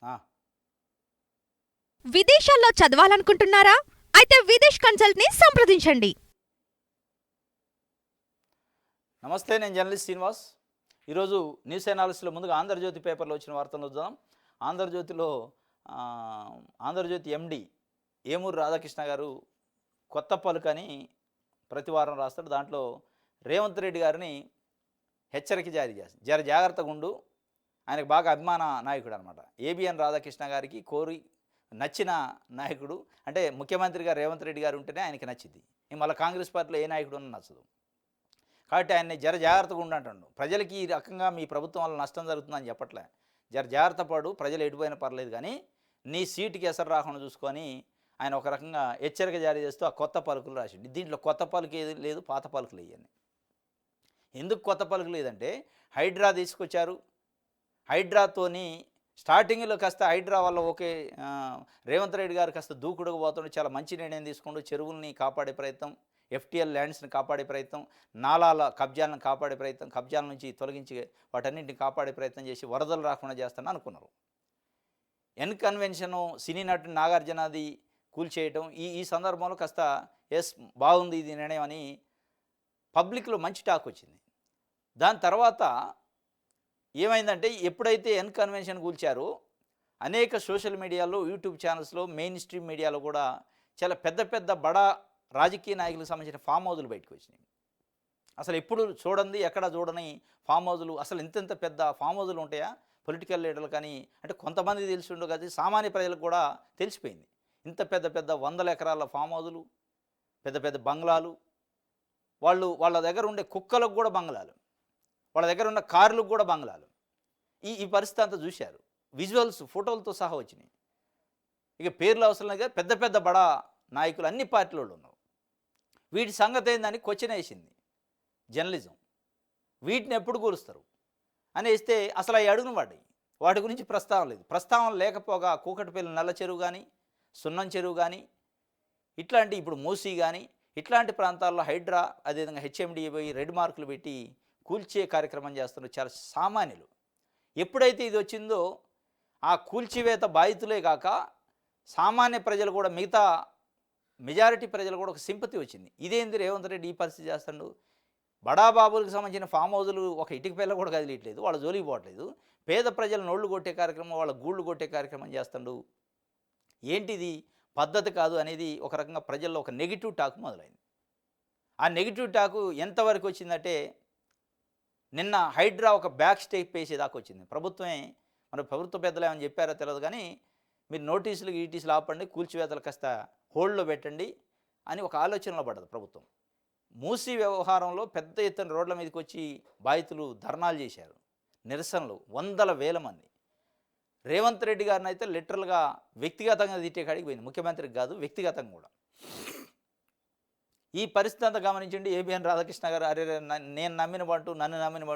ఆ! విదేశాల్లో చదవాలనుకుంటున్నారా? అయితే విదేశ్ కన్సల్ట్‌ని సంప్రదించండి. నమస్తే. నేను జర్నలిస్ట్ శ్రీనివాస్. ఈరోజు న్యూస్ అనాలిసిస్‌లో ముందుగా 'ఆంధ్రజ్యోతి' పేపర్‌లో వచ్చిన వార్తలను చూద్దాం. ఆంధ్రజ్యోతిలో ఆంధ్రజ్యోతి ఎండీ ఏమూరు రాధాకృష్ణ గారు కొత్త పలుకని ప్రతి వారం రాస్తాడు. దాంట్లో రేవంత్ రెడ్డి గారిని హెచ్చరిక జారీ చేస్తారు. జర జాగ్రత్తగుండు. ఆయనకు బాగా అభిమాన నాయకుడు అనమాట. ఏబిఎన్ రాధాకృష్ణ గారికి నచ్చిన నాయకుడు. అంటే ముఖ్యమంత్రిగా రేవంత్ రెడ్డి గారు ఉంటేనే ఆయనకి నచ్చింది. మళ్ళీ కాంగ్రెస్ పార్టీలో ఏ నాయకుడు ఉన్నా నచ్చదు. కాబట్టి ఆయన్ని జర జాగ్రత్తగా ఉండంటాడు. ప్రజలకి ఈ రకంగా మీ ప్రభుత్వం వల్ల నష్టం జరుగుతుందని చెప్పట్లే. జర జాగ్రత్త పడు, ప్రజలు ఎటుపోయినా పర్లేదు కానీ నీ సీటుకి ఎసరు రాకుండా చూసుకొని ఆయన ఒక రకంగా హెచ్చరిక జారీ చేస్తూ ఆ కొత్త పలుకులు రాసిండు. దీంట్లో కొత్త పలుకు ఏది లేదు, పాత పలుకులు వేయని. ఎందుకు కొత్త పలుకు లేదంటే హైడ్రా తీసుకొచ్చారు. హైడ్రాతోని స్టార్టింగ్లో కాస్త హైడ్రా వల్ల ఓకే, రేవంత్ రెడ్డి గారు కాస్త దూకుడుగా పోతుండే చాలా మంచి నిర్ణయం తీసుకుంటూ చెరువుల్ని కాపాడే ప్రయత్నం, ఎఫ్టీఎల్ ల్యాండ్స్ని కాపాడే ప్రయత్నం, నాలాల కబ్జాలను కాపాడే ప్రయత్నం, కబ్జాల నుంచి తొలగించి వాటన్నింటిని కాపాడే ప్రయత్నం చేసి వరదలు రాకుండా చేస్తానని అనుకున్నారు. ఎన్ కన్వెన్షను సినీ నటుడు నాగార్జునది కూల్చేయటం ఈ సందర్భంలో కాస్త ఎస్ బాగుంది ఇది నిర్ణయం అని పబ్లిక్లో మంచి టాక్ వచ్చింది. దాని తర్వాత ఏమైందంటే ఎప్పుడైతే ఎన్ కన్వెన్షన్ కూల్చారో అనేక సోషల్ మీడియాలో, యూట్యూబ్ ఛానల్స్లో, మెయిన్ స్ట్రీమ్ మీడియాలో కూడా చాలా పెద్ద పెద్ద బడా రాజకీయ నాయకులకు సంబంధించిన ఫామ్ హౌజులు బయటకు వచ్చినాయి. అసలు ఎప్పుడు చూడండి, ఎక్కడ చూడని ఫామ్ హౌజులు. అసలు ఇంత పెద్ద ఫామ్ హౌజులు ఉంటాయా పొలిటికల్ లీడర్లు? కానీ అంటే కొంతమంది తెలిసి ఉండవు కదా, సామాన్య ప్రజలకు కూడా తెలిసిపోయింది. ఇంత పెద్ద పెద్ద 100 ఎకరాల ఫామ్ హౌజులు, పెద్ద పెద్ద బంగ్లాలు, వాళ్ళ దగ్గర ఉండే కుక్కలకు కూడా బంగ్లాలు, వాళ్ళ దగ్గర ఉన్న కార్లకు కూడా బంగ్లాలు. ఈ పరిస్థితి అంతా చూశారు. విజువల్స్ ఫోటోలతో సహా వచ్చినాయి. ఇక పేర్లు అవసరం లేదు, పెద్ద పెద్ద బడా నాయకులు అన్ని పార్టీల వాళ్ళు ఉన్నారు. వీటి సంగతి ఏందని క్వశ్చన్ వేసింది జర్నలిజం. వీటిని ఎప్పుడు కూరుస్తారు అని వేస్తే అసలు అవి అడుగును పడ్డాయి. వాటి గురించి ప్రస్తావన లేదు. ప్రస్తావన లేకపోగా కూకటిపల్లి నల్ల చెరువు కానీ, సున్నం చెరువు కానీ, ఇట్లాంటి ఇప్పుడు మూసీ కానీ ఇట్లాంటి ప్రాంతాల్లో హైడ్రా, అదేవిధంగా హెచ్ఎండిఏ పోయి రెడ్ మార్కులు పెట్టి కూల్చే కార్యక్రమం చేస్తున్నారు చాలా సామాన్యులు. ఎప్పుడైతే ఇది వచ్చిందో ఆ కూల్చివేత బాధితులే కాక సామాన్య ప్రజలు కూడా, మిగతా మెజారిటీ ప్రజలు కూడా ఒక సింపతి వచ్చింది. ఇదేంది రేవంత్ రెడ్డి ఈ పరిస్థితి చేస్తాడు? బడాబాబులకు సంబంధించిన ఫామ్ హౌజులు ఒక ఇటుక పిల్ల కూడా కదిలియట్లేదు, వాళ్ళ జోలికి పోవట్లేదు. పేద ప్రజల నోళ్లు కొట్టే కార్యక్రమం, వాళ్ళ గూళ్ళు కొట్టే కార్యక్రమం చేస్తాడు. ఏంటిది పద్ధతి కాదు అనేది ఒక రకంగా ప్రజల్లో ఒక నెగిటివ్ టాక్ మొదలైంది. ఆ నెగిటివ్ టాకు ఎంతవరకు వచ్చిందంటే నిన్న హైడ్రా ఒక బ్యాక్ స్టెప్ వేసేదాకా వచ్చింది. ప్రభుత్వ పెద్దలు ఏమని చెప్పారో తెలియదు కానీ మీరు నోటీసులు ఆపండి, కూల్చివేతలు కాస్త హోల్డ్లో పెట్టండి అని ఒక ఆలోచనలో పడ్డది ప్రభుత్వం. మూసీ వ్యవహారంలో పెద్ద ఎత్తున రోడ్ల మీదకి వచ్చి బాధితులు ధర్నాలు చేశారు, నిరసనలు, వందల వేల మంది. రేవంత్ రెడ్డి గారిని అయితే లిటరల్గా వ్యక్తిగతంగా తిట్టే కాడికి పోయింది. ముఖ్యమంత్రికి కాదు, వ్యక్తిగతంగా కూడా. ఈ పరిస్థితి అంతా గమనించండి ఏబిఎన్ రాధాకృష్ణ గారు, అరే నేను నన్ను నమ్మిన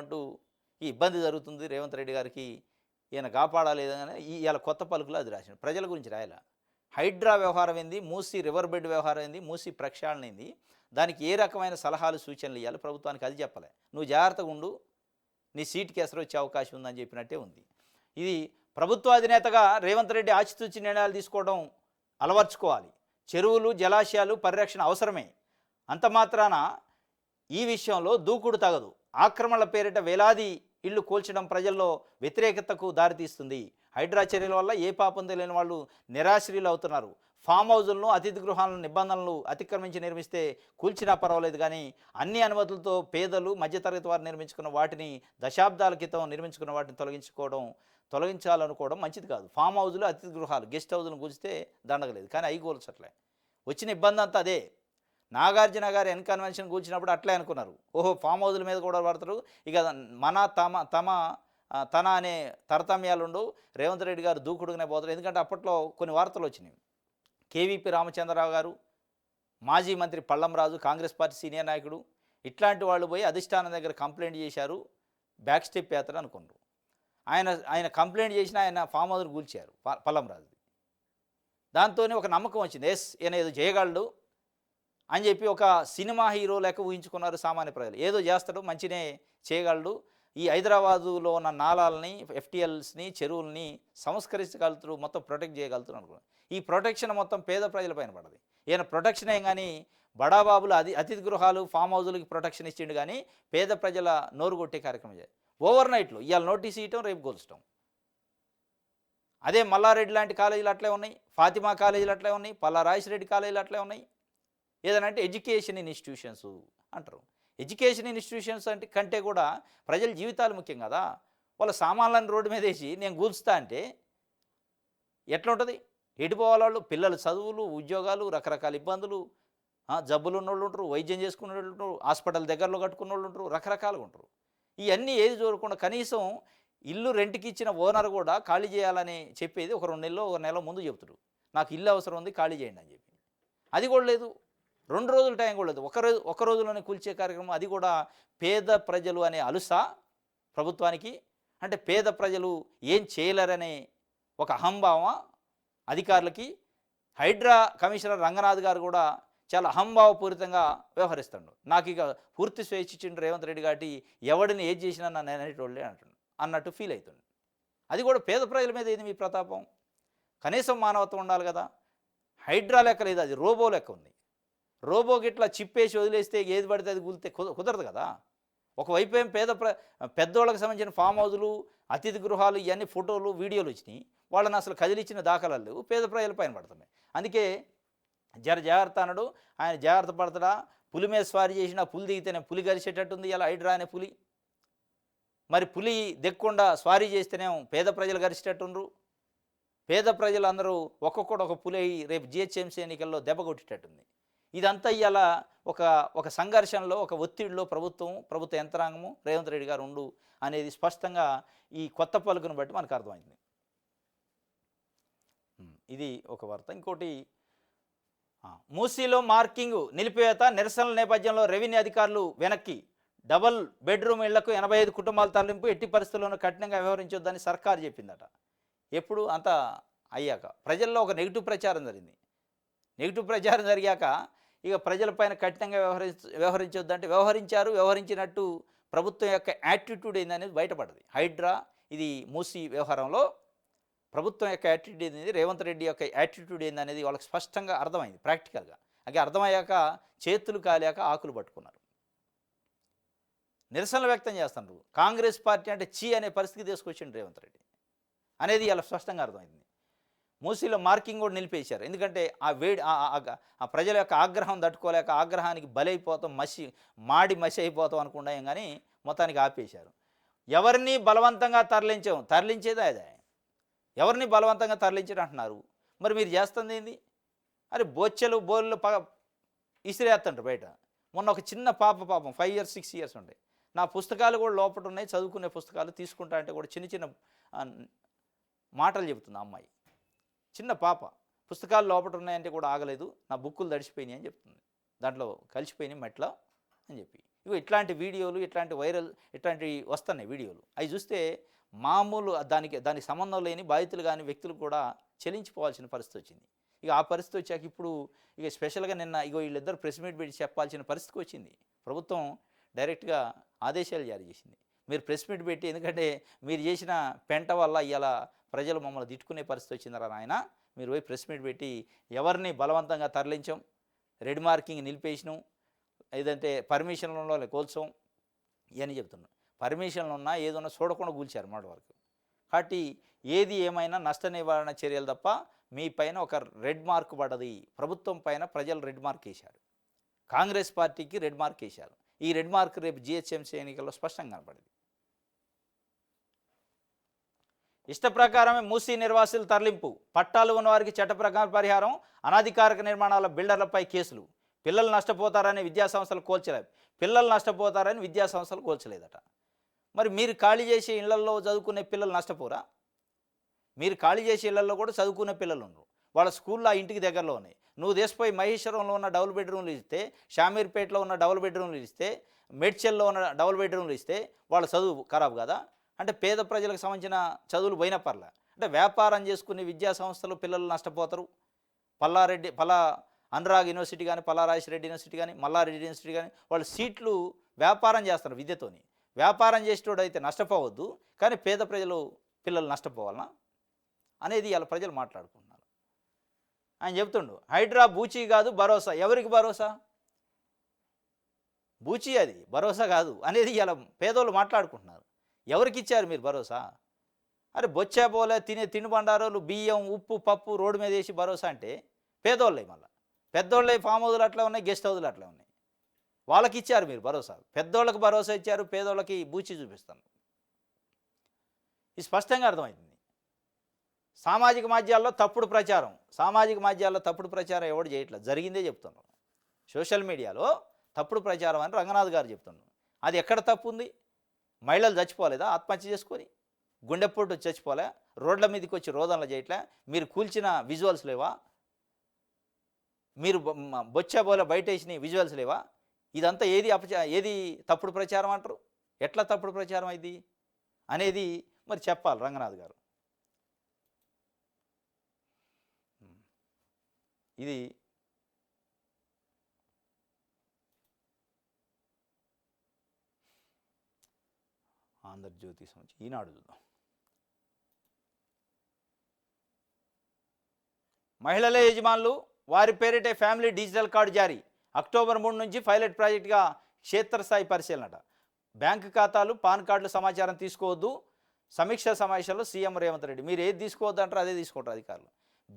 ఈ ఇబ్బంది జరుగుతుంది రేవంత్ రెడ్డి గారికి, ఈయన కాపాడాలేదని ఇలా కొత్త పలుకులు అది రాసిండు. ప్రజల గురించి రాయాల. హైడ్రా వ్యవహారం ఏంది, మూసీ రివర్ బెడ్ వ్యవహారం ఏంది, మూసీ ప్రక్షాళన ఏంది, దానికి ఏ రకమైన సలహాలు సూచనలు ఇవ్వాలి ప్రభుత్వానికి అది చెప్పలే. నువ్వు జాగ్రత్తగా ఉండు, నీ సీటుకి ఎసరు వచ్చే అవకాశం ఉందని చెప్పినట్టే ఉంది. ఇది ప్రభుత్వ అధినేతగా రేవంత్ రెడ్డి ఆచితూచి నిర్ణయాలు తీసుకోవడం అలవర్చుకోవాలి. చెరువులు, జలాశయాలు పరిరక్షణ అవసరమే. అంత మాత్రాన ఈ విషయంలో దూకుడు తగదు. ఆక్రమణల పేరిట వేలాది ఇళ్లు కూల్చడం ప్రజల్లో వ్యతిరేకతకు దారితీస్తుంది. హైడ్రా చర్యల వల్ల ఏ పాపం తెలియని వాళ్ళు నిరాశ్రయులు అవుతున్నారు. ఫామ్ హౌజులను, అతిథి గృహాలను నిబంధనలు అతిక్రమించి నిర్మిస్తే కూల్చినా పర్వాలేదు కానీ అన్ని అనుమతులతో పేదలు, మధ్యతరగతి వారు నిర్మించుకున్న వాటిని, దశాబ్దాల క్రితం నిర్మించుకున్న వాటిని తొలగించాలనుకోవడం మంచిది కాదు. ఫామ్ హౌజులు, అతిథి గృహాలు, గెస్ట్ హౌజులను కూల్చితే దండగలేదు, కానీ అవి కూల్చట్లే. వచ్చిన ఇబ్బంది అంతా అదే. నాగార్జున గారు ఎన్ కన్వెన్షన్ కూల్చినప్పుడు అట్లే అనుకున్నారు, ఓహో ఫామ్ హౌజుల మీద కూడా పడతారు, ఇక తన అనే తరతమ్యాలు ఉండవు, రేవంత్ రెడ్డి గారు దూకుడుగానే పోతారు. ఎందుకంటే అప్పట్లో కొన్ని వార్తలు వచ్చినాయి. కేవీపీ రామచంద్రరావు గారు, మాజీ మంత్రి పళ్ళంరాజు, కాంగ్రెస్ పార్టీ సీనియర్ నాయకుడు, ఇట్లాంటి వాళ్ళు పోయి అధిష్టానం దగ్గర కంప్లైంట్ చేశారు, బ్యాక్ స్టెప్ వేస్తారు అనుకున్నారు. ఆయన కంప్లైంట్ చేసిన ఆయన ఫామ్ హౌస్ను కూల్చారు పళ్ళంరాజు. దాంతోనే ఒక నమ్మకం వచ్చింది, ఎస్ ఈయన ఏదో చేయగలడు అని చెప్పి ఒక సినిమా హీరో లెక్క ఊహించుకున్నారు సామాన్య ప్రజలు. ఏదో చేస్తాడు, మంచినే చేయగలడు, ఈ హైదరాబాదులో ఉన్న నాలాలని, ఎఫ్టీఎల్స్ని, చెరువుల్ని సంస్కరించగలుగుతారు, మొత్తం ప్రొటెక్ట్ చేయగలుగుతారు అనుకున్నాను. ఈ ప్రొటెక్షన్ మొత్తం పేద ప్రజల పైన పడది. ఈయన ప్రొటెక్షన్ ఏం కానీ బడాబాబులు అతిథి గృహాలు, ఫామ్ హౌజులకి ప్రొటెక్షన్ ఇచ్చిండు కానీ పేద ప్రజల నోరు కొట్టే కార్యక్రమం చేయాలి. ఓవర్ నైట్లో ఇవాళ నోటీస్ ఇవ్వటం, రేపు గోల్చడం. అదే మల్లారెడ్డి లాంటి కాలేజీలు అట్లే ఉన్నాయి, ఫాతిమా కాలేజీలు అట్లే ఉన్నాయి, పల్లా రాజశేఖరెడ్డి కాలేజీలు అట్లే ఉన్నాయి. ఏదనంటే ఎడ్యుకేషన్ ఇన్స్టిట్యూషన్స్ అంటారు. ఎడ్యుకేషన్ ఇన్స్టిట్యూషన్స్ అంటే కంటే కూడా ప్రజల జీవితాలు ముఖ్యం కదా. వాళ్ళ సామాన్లను రోడ్డు మీద వేసి నేను కూల్చుతా అంటే ఎట్లా ఉంటుంది? ఎడిపోవాలి వాళ్ళు. పిల్లల చదువులు, ఉద్యోగాలు, రకరకాల ఇబ్బందులు, జబ్బులు ఉన్నోళ్ళు ఉంటారు, వైద్యం చేసుకునే వాళ్ళు ఉంటారు, హాస్పిటల్ దగ్గరలో కట్టుకున్న వాళ్ళు ఉంటారు, రకరకాలుగా ఉంటారు. ఇవన్నీ ఏది చూడకుండా కనీసం ఇల్లు రెంట్కి ఇచ్చిన ఓనర్ కూడా ఖాళీ చేయాలని చెప్పేది ఒక 2 నెలలో, 1 నెల ముందు చెప్తాడు. నాకు ఇల్లు అవసరం ఉంది, ఖాళీ చేయండి అని చెప్పి. అది కూడా లేదు. 2 రోజుల టైం కూడా లేదు. ఒక రోజులోనే కూల్చే కార్యక్రమం. అది కూడా పేద ప్రజలు అనే అలుసా ప్రభుత్వానికి. అంటే పేద ప్రజలు ఏం చేయలేరనే ఒక అహంభావం అధికారులకి. హైడ్రా కమిషనర్ రంగనాథ్ గారు కూడా చాలా అహంభావపూరితంగా వ్యవహరిస్తాడు. నాకు ఇక పూర్తి స్వేచ్ఛ ఇచ్చిండు రేవంత్ రెడ్డి కాబట్టి ఎవడిని ఏది చేసినా నన్ను అనేటోళ్ళే అన్నట్టు ఫీల్ అవుతుంది. అది కూడా పేద ప్రజల మీద ఏది మీ ప్రతాపం? కనీసం మానవత్వం ఉండాలి కదా. హైడ్రా లెక్క లేదు, అది రోబో లెక్క ఉంది. రోబోకి ఇట్లా చిప్పేసి వదిలేస్తే ఏది పడితే అది కూలితే కుదరదు కదా. ఒకవైపు ఏం పెద్దోళ్ళకి సంబంధించిన ఫామ్ హౌజులు, అతిథి గృహాలు, ఇవన్నీ ఫోటోలు, వీడియోలు వచ్చినాయి. వాళ్ళని అసలు కదిలిచ్చిన దాఖలాలు లేవు. పేద ప్రజల పైన పడుతున్నాయి. అందుకే జాగ్రత్త అన్నాడు. ఆయన జాగ్రత్త పడతాడా? పులి మీద స్వారీ చేసినా పులి దిగితేనే పులి గరిచేటట్టుంది ఇలా హైడ్రా అనే పులి. మరి పులి దిగకుండా స్వారీ చేస్తేనేమో పేద ప్రజలు గరిచేటట్టుండ్రు. పేద ప్రజలందరూ ఒక్కొక్కడు ఒక పులి రేపు జిహెచ్ఎంసీ ఎన్నికల్లో దెబ్బ కొట్టేటట్టుంది. ఇదంతా ఇవాళ ఒక సంఘర్షణలో, ఒక ఒత్తిడిలో ప్రభుత్వ యంత్రాంగము, రేవంత్ రెడ్డి గారు ఉండు అనేది స్పష్టంగా ఈ కొత్త పలుకును బట్టి మనకు అర్థమైంది. ఇది ఒక వార్త. ఇంకోటి, మూసీలో మార్కింగ్ నిలిపివేత నిరసనల నేపథ్యంలో రెవెన్యూ అధికారులు వెనక్కి. డబుల్ బెడ్రూమ్ ఇళ్లకు 85 కుటుంబాల తరలింపు, ఎట్టి పరిస్థితుల్లోనూ కఠినంగా వ్యవహరించొద్దని సర్కారు చెప్పిందట. ఎప్పుడు అంతా అయ్యాక ప్రజల్లో ఒక నెగిటివ్ ప్రచారం జరిగింది. నెగిటివ్ ప్రచారం జరిగాక ఇక ప్రజలపైన కఠినంగా వ్యవహరించొద్దంటే వ్యవహరించినట్టు ప్రభుత్వం యొక్క యాటిట్యూడ్ ఏందనేది బయటపడింది. హైడ్రా, ఇది మూసీ వ్యవహారంలో ప్రభుత్వం యొక్క యాటిట్యూడ్ ఏంది, రేవంత్ రెడ్డి యొక్క యాటిట్యూడ్ ఏందనేది వాళ్ళకి స్పష్టంగా అర్థమైంది ప్రాక్టికల్గా. అది అర్థమయ్యాక చేతులు కాలేక ఆకులు పట్టుకున్నారు, నిరసనలు వ్యక్తం చేస్తున్నారు. కాంగ్రెస్ పార్టీ అంటే చీ అనే పరిస్థితి తీసుకొచ్చిండు రేవంత్ రెడ్డి అనేది ఇలా స్పష్టంగా అర్థమైంది. మూసీలో మార్కింగ్ కూడా నిలిపేశారు. ఎందుకంటే ఆ ప్రజల యొక్క ఆగ్రహం తట్టుకోలేక ఆగ్రహానికి బలైపోతాం, మాడి మసి అయిపోతాం అనుకున్నాం కానీ మొత్తానికి ఆపేశారు. ఎవరిని బలవంతంగా తరలించేదే అదే. ఎవరిని బలవంతంగా తరలించడం అంటున్నారు. మరి మీరు చేస్తుంది ఏంది? అరే బోళ్ళు ఇసిరేస్తుంటారు బయట. మొన్న ఒక చిన్న పాపం 5 years 6 years ఉంటాయి. నా పుస్తకాలు కూడా లోపల ఉన్నాయి, చదువుకునే పుస్తకాలు తీసుకుంటా అంటే కూడా చిన్న మాటలు చెబుతుంది ఆ అమ్మాయి. చిన్న పాప పుస్తకాలు లోపల ఉన్నాయంటే కూడా ఆగలేదు, నా బుక్కులు తడిసిపోయినాయి అని చెప్తుంది. దాంట్లో కలిసిపోయినాయి మెట్ల అని చెప్పి. ఇగో ఇట్లాంటి వీడియోలు, ఇట్లాంటివి వస్తున్నాయి వీడియోలు. అవి చూస్తే మామూలు దానికి సంబంధం లేని బాధితులు కానీ వ్యక్తులు కూడా చెల్లించిపోవాల్సిన పరిస్థితి వచ్చింది. ఇక ఆ పరిస్థితి వచ్చాక ఇప్పుడు ఇక స్పెషల్గా నిన్న వీళ్ళిద్దరు ప్రెస్ మీట్ పెట్టి చెప్పాల్సిన పరిస్థితికి వచ్చింది. ప్రభుత్వం డైరెక్ట్గా ఆదేశాలు జారీ చేసింది, మీరు ప్రెస్ మీట్ పెట్టి, ఎందుకంటే మీరు చేసిన పెంట వల్ల ఇలా ప్రజలు మమ్మల్ని తిట్టుకునే పరిస్థితి వచ్చిందరా నాయన, మీరు పోయి ప్రెస్ మీట్ పెట్టి ఎవరిని బలవంతంగా తరలించాం, రెడ్ మార్కింగ్ నిలిపేసినాం, ఏదంటే పర్మిషన్లలో కోల్చాం ఇవన్నీ చెప్తున్నాం. పర్మిషన్లు ఉన్నా ఏదన్నా చూడకుండా కూల్చారు మాట వరకు. కాబట్టి ఏది ఏమైనా నష్ట నివారణ చర్యలు తప్ప మీ పైన ఒక రెడ్ మార్క్ పడ్డది. ప్రభుత్వం పైన ప్రజలు రెడ్ మార్క్ వేశారు, కాంగ్రెస్ పార్టీకి రెడ్ మార్క్ వేశారు. ఈ రెడ్ మార్క్ రేపు జిహెచ్ఎంసీ ఎన్నికల్లో స్పష్టంగా కనపడింది. ఇష్ట ప్రకారమే మూసీ నిర్వాసితుల తరలింపు, పట్టాలు ఉన్నవారికి చట్ట ప్రకారం పరిహారం, అనాధికారిక నిర్మాణాల బిల్డర్లపై కేసులు. పిల్లలు నష్టపోతారని విద్యాసంస్థలు కోల్చలేదట. మరి మీరు ఖాళీ చేసే ఇళ్లలో చదువుకునే పిల్లలు నష్టపోరా? మీరు ఖాళీ చేసే ఇళ్లలో కూడా చదువుకునే పిల్లలు ఉన్నారు, వాళ్ళ స్కూల్లో ఆ ఇంటికి దగ్గరలో ఉన్నాయి. నువ్వు దేశపోయి మహేశ్వరంలో ఉన్న డబుల్ బెడ్రూమ్లు ఇస్తే, షామీర్పేటలో ఉన్న డబుల్ బెడ్రూమ్లు ఇస్తే, మేడ్చల్లో ఉన్న డబుల్ బెడ్రూమ్లు ఇస్తే వాళ్ళ చదువు ఖరాబు కదా. అంటే పేద ప్రజలకు సంబంధించిన చదువులు పోయిన పర్లే. అంటే వ్యాపారం చేసుకునే విద్యా సంస్థలు పిల్లలు నష్టపోతారు. పల్లా అనురాగ్ యూనివర్సిటీ కానీ, పల్లా రాజశేఖర రెడ్డి యూనివర్సిటీ కానీ, మల్లారెడ్డి యూనివర్సిటీ కానీ వాళ్ళు సీట్లు వ్యాపారం చేస్తారు విద్యతోని. వ్యాపారం చేసేటోడు అయితే నష్టపోవద్దు, కానీ పేద ప్రజలు పిల్లలు నష్టపోవాలనా అనేది ఇలా ప్రజలు మాట్లాడుకుంటున్నారు. ఆయన చెప్తుండు హైడ్రా బూచీ కాదు భరోసా. ఎవరికి భరోసా? బూచీ అది, భరోసా కాదు అనేది ఇలా పేదోళ్ళు మాట్లాడుకుంటున్నారు. ఎవరికి ఇచ్చారు మీరు భరోసా? అరే బొచ్చా పోలే తినే తినుబండారాలు బియ్యం ఉప్పు పప్పు రోడ్డు మీద వేసి భరోసా అంటే పేదోళ్ళే. మళ్ళీ పెద్దోళ్ళే ఫామ్ హౌజులు అట్లా ఉన్నాయి, గెస్ట్ హౌజులు అట్లా ఉన్నాయి. వాళ్ళకి ఇచ్చారు మీరు భరోసా. పెద్దోళ్ళకి భరోసా ఇచ్చారు, పేదోళ్ళకి బూచి చూపిస్తాను. ఇది స్పష్టంగా అర్థమవుతుంది. సామాజిక మాధ్యాల్లో తప్పుడు ప్రచారం ఎవడు చేయట్లేదు, జరిగిందే చెప్తున్నాం. సోషల్ మీడియాలో తప్పుడు ప్రచారం అని రంగనాథ్ గారు చెప్తున్నాడు. అది ఎక్కడ తప్పు ఉంది? మహిళలు చచ్చిపోలేదా ఆత్మహత్య చేసుకొని? గుండెపోటు చచ్చిపోలే? రోడ్ల మీదకి వచ్చి రోదనలు చేయట్లే? మీరు కూల్చిన విజువల్స్ లేవా? మీరు బొచ్చబోల బయట వేసిన విజువల్స్ లేవా? ఇదంతా ఏది తప్పుడు ప్రచారం అంటారు? ఎట్లా తప్పుడు ప్రచారం అయింది అనేది మరి చెప్పాలి రంగనాథ్ గారు. ఇది ఆంధ్రజ్యోతి సంబంధించి ఈనాడు చూద్దాం. మహిళలే యజమానులు, వారి పేరిటే ఫ్యామిలీ డిజిటల్ కార్డు జారీ. అక్టోబర్ 3 నుంచి పైలట్ ప్రాజెక్టుగా క్షేత్రస్థాయి పరిశీలన. బ్యాంకు ఖాతాలు పాన్ కార్డుల సమాచారం తీసుకోవద్దు. సమీక్షా సమావేశంలో సీఎం రేవంత్ రెడ్డి. మీరు ఏది తీసుకోవద్దు అంటారు అదే తీసుకుంటారు అధికారులు.